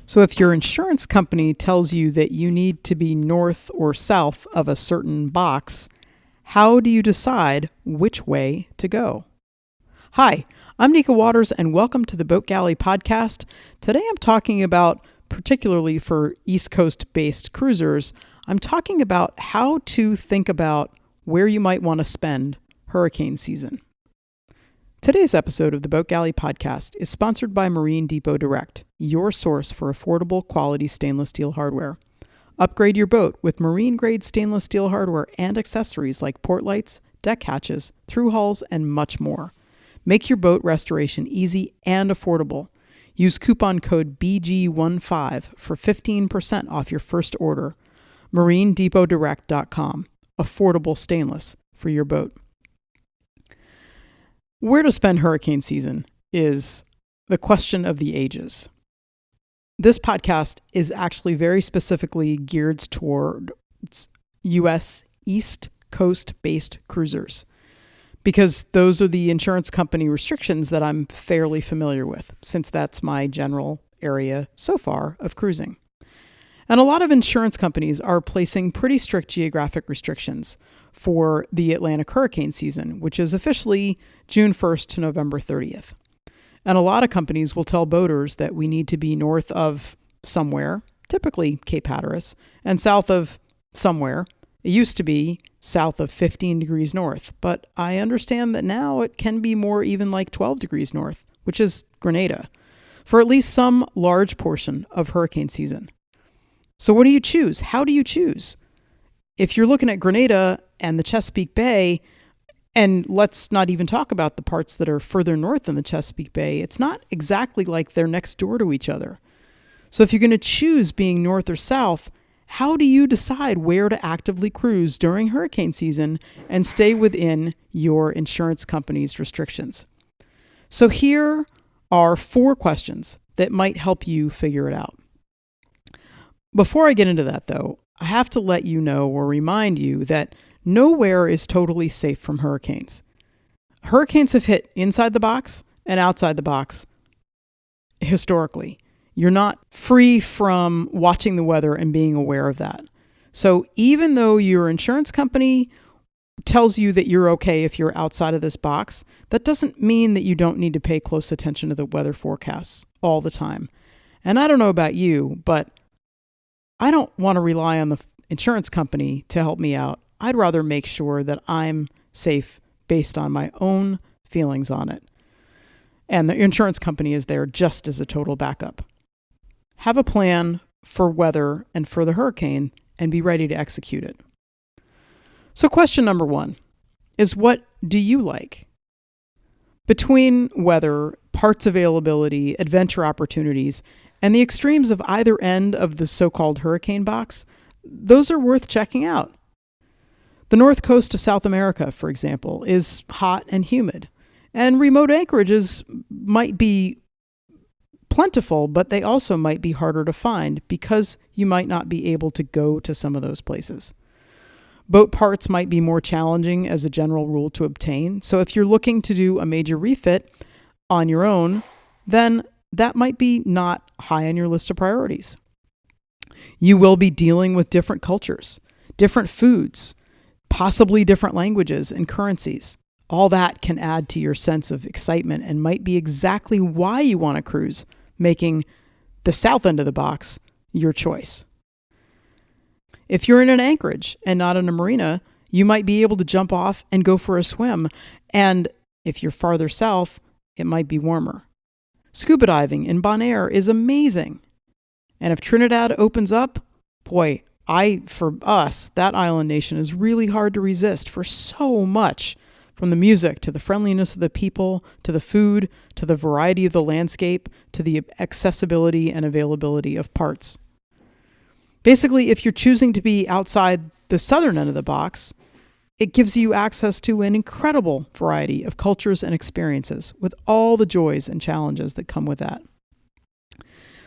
So if your insurance company tells you that you need to be north or south of a certain box, how do you decide which way to go? Hi, I'm Nika Waters and welcome to the Boat Galley podcast. Today I'm talking about, particularly for East Coast based cruisers, I'm talking about how to think about where you might want to spend hurricane season. Today's episode of the Boat Galley podcast is sponsored by Marine Depot Direct, your source for affordable quality stainless steel hardware. Upgrade your boat with marine-grade stainless steel hardware and accessories like port lights, deck hatches, through hulls, and much more. Make your boat restoration easy and affordable. Use coupon code BG15 for 15% off your first order. MarineDepotDirect.com. Affordable stainless for your boat. Where to spend hurricane season is the question of the ages. This podcast is actually very specifically geared toward U.S. East Coast-based cruisers, because those are the insurance company restrictions that I'm fairly familiar with, since that's my general area so far of cruising. And a lot of insurance companies are placing pretty strict geographic restrictions for the Atlantic hurricane season, which is officially June 1st to November 30th. And a lot of companies will tell boaters that we need to be north of somewhere, typically Cape Hatteras, and south of somewhere. It used to be south of 15 degrees north, but I understand that now it can be more even like 12 degrees north, which is Grenada, for at least some large portion of hurricane season. So what do you choose? How do you choose? If you're looking at Grenada and the Chesapeake Bay, and let's not even talk about the parts that are further north than the Chesapeake Bay, it's not exactly like they're next door to each other. So if you're going to choose being north or south, how do you decide where to actively cruise during hurricane season and stay within your insurance company's restrictions? So here are 4 questions that might help you figure it out. Before I get into that, though, I have to let you know or remind you that nowhere is totally safe from hurricanes. Hurricanes have hit inside the box and outside the box historically. You're not free from watching the weather and being aware of that. So even though your insurance company tells you that you're okay if you're outside of this box, that doesn't mean that you don't need to pay close attention to the weather forecasts all the time. And I don't know about you, but I don't want to rely on the insurance company to help me out. I'd rather make sure that I'm safe based on my own feelings on it. And the insurance company is there just as a total backup. Have a plan for weather and for the hurricane and be ready to execute it. So question number 1 is, what do you like? Between weather, parts availability, adventure opportunities, and the extremes of either end of the so-called hurricane box, those are worth checking out. The north coast of South America, for example, is hot and humid, and remote anchorages might be plentiful, but they also might be harder to find because you might not be able to go to some of those places. Boat parts might be more challenging as a general rule to obtain, so if you're looking to do a major refit on your own, then that might be not high on your list of priorities. You will be dealing with different cultures, different foods, possibly different languages and currencies. All that can add to your sense of excitement and might be exactly why you want to cruise, making the south end of the box your choice. If you're in an anchorage and not in a marina, you might be able to jump off and go for a swim. And if you're farther south, it might be warmer. Scuba diving in Bonaire is amazing. And if Trinidad opens up, boy, for us, that island nation is really hard to resist for so much, from the music to the friendliness of the people, to the food, to the variety of the landscape, to the accessibility and availability of parts. Basically, if you're choosing to be outside the southern end of the box, it gives you access to an incredible variety of cultures and experiences with all the joys and challenges that come with that.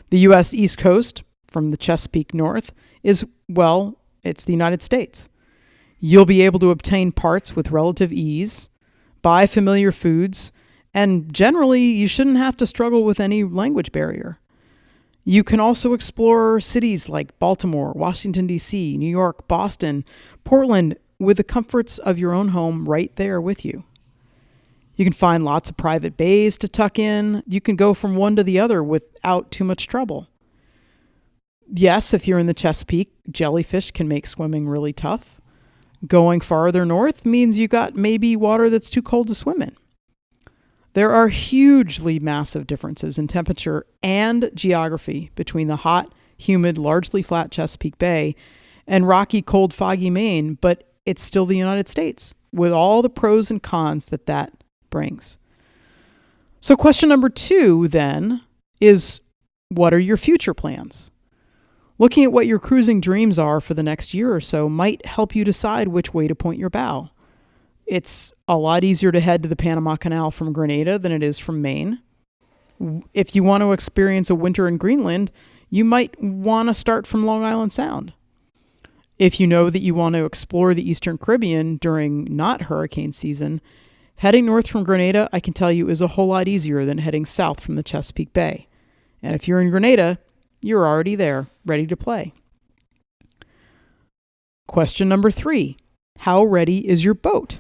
The U.S. East Coast, from the Chesapeake north, is, well, it's the United States. You'll be able to obtain parts with relative ease, buy familiar foods, and generally you shouldn't have to struggle with any language barrier. You can also explore cities like Baltimore, Washington, D.C., New York, Boston, Portland, with the comforts of your own home right there with you. You can find lots of private bays to tuck in. You can go from one to the other without too much trouble. Yes, if you're in the Chesapeake, jellyfish can make swimming really tough. Going farther north means you got maybe water that's too cold to swim in. There are hugely massive differences in temperature and geography between the hot, humid, largely flat Chesapeake Bay and rocky, cold, foggy Maine, but it's still the United States with all the pros and cons that brings. So question number 2 then is, what are your future plans? Looking at what your cruising dreams are for the next year or so might help you decide which way to point your bow. It's a lot easier to head to the Panama Canal from Grenada than it is from Maine. If you want to experience a winter in Greenland, you might want to start from Long Island Sound. If you know that you want to explore the Eastern Caribbean during not hurricane season, heading north from Grenada, I can tell you, is a whole lot easier than heading south from the Chesapeake Bay. And if you're in Grenada, you're already there, ready to play. Question number 3, how ready is your boat?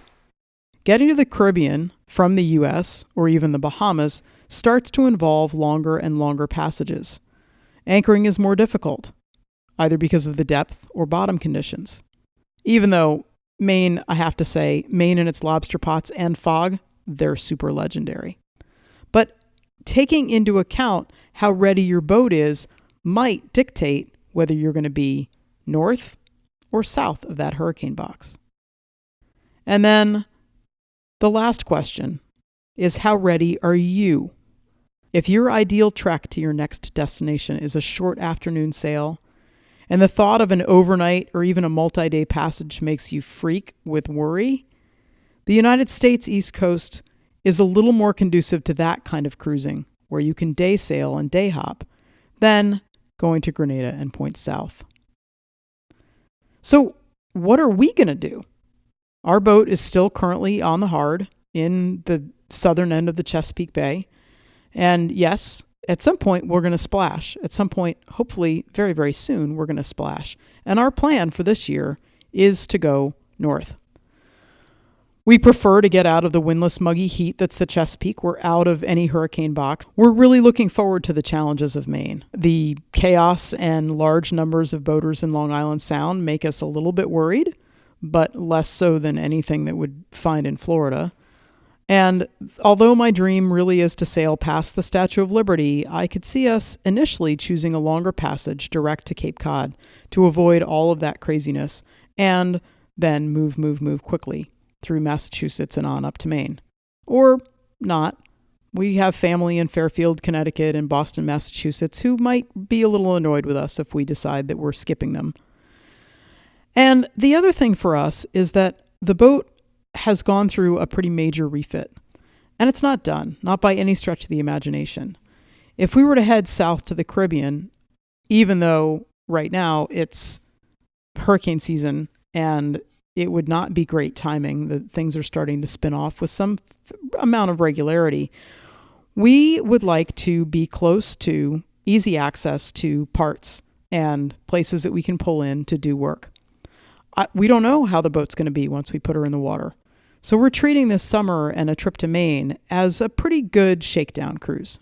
Getting to the Caribbean from the U.S. or even the Bahamas starts to involve longer and longer passages. Anchoring is more difficult, either because of the depth or bottom conditions. Even though Maine, I have to say, Maine and its lobster pots and fog, they're super legendary. But taking into account how ready your boat is might dictate whether you're going to be north or south of that hurricane box. And then the last question is, how ready are you? If your ideal trek to your next destination is a short afternoon sail, and the thought of an overnight or even a multi-day passage makes you freak with worry, the United States East Coast is a little more conducive to that kind of cruising, where you can day sail and day hop, than going to Grenada and point south. So what are we going to do? Our boat is still currently on the hard in the southern end of the Chesapeake Bay. And yes, at some point we're going to splash. At some point, hopefully very, very soon, we're going to splash. And our plan for this year is to go north. We prefer to get out of the windless, muggy heat that's the Chesapeake. We're out of any hurricane box. We're really looking forward to the challenges of Maine. The chaos and large numbers of boaters in Long Island Sound make us a little bit worried, but less so than anything that we'd find in Florida. And although my dream really is to sail past the Statue of Liberty, I could see us initially choosing a longer passage direct to Cape Cod to avoid all of that craziness, and then move quickly through Massachusetts and on up to Maine. Or not. We have family in Fairfield, Connecticut and Boston, Massachusetts who might be a little annoyed with us if we decide that we're skipping them. And the other thing for us is that the boat has gone through a pretty major refit. And it's not done, not by any stretch of the imagination. If we were to head south to the Caribbean, even though right now it's hurricane season and it would not be great timing, that things are starting to spin off with some amount of regularity, we would like to be close to easy access to parts and places that we can pull in to do work. We don't know how the boat's going to be once we put her in the water. So we're treating this summer and a trip to Maine as a pretty good shakedown cruise.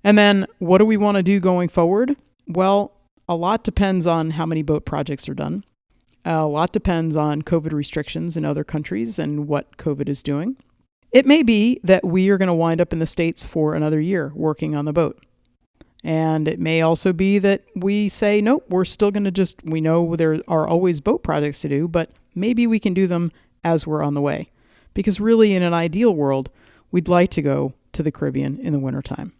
And then what do we want to do going forward? Well, a lot depends on how many boat projects are done. A lot depends on COVID restrictions in other countries and what COVID is doing. It may be that we are going to wind up in the States for another year working on the boat. And it may also be that we say, nope, we're still going to we know there are always boat projects to do, but maybe we can do them as we're on the way. Because really, in an ideal world, we'd like to go to the Caribbean in the wintertime.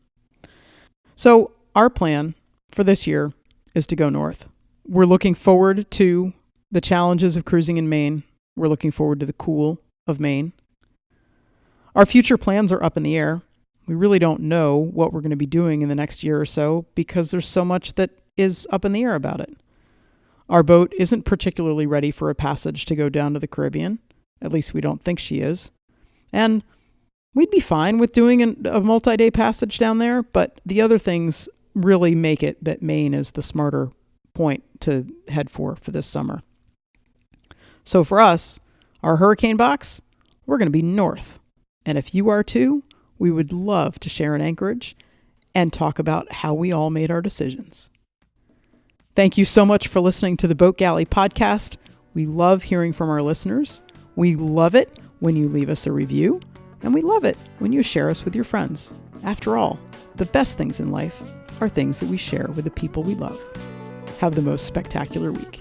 So our plan for this year is to go north. We're looking forward to the challenges of cruising in Maine. We're looking forward to the cool of Maine. Our future plans are up in the air. We really don't know what we're going to be doing in the next year or so because there's so much that is up in the air about it. Our boat isn't particularly ready for a passage to go down to the Caribbean. At least we don't think she is. And we'd be fine with doing a multi-day passage down there, but the other things really make it that Maine is the smarter point to head for this summer. So for us, our hurricane box, we're going to be north. And if you are too, we would love to share an anchorage and talk about how we all made our decisions. Thank you so much for listening to the Boat Galley podcast. We love hearing from our listeners. We love it when you leave us a review, and we love it when you share us with your friends. After all, the best things in life are things that we share with the people we love. Have the most spectacular week.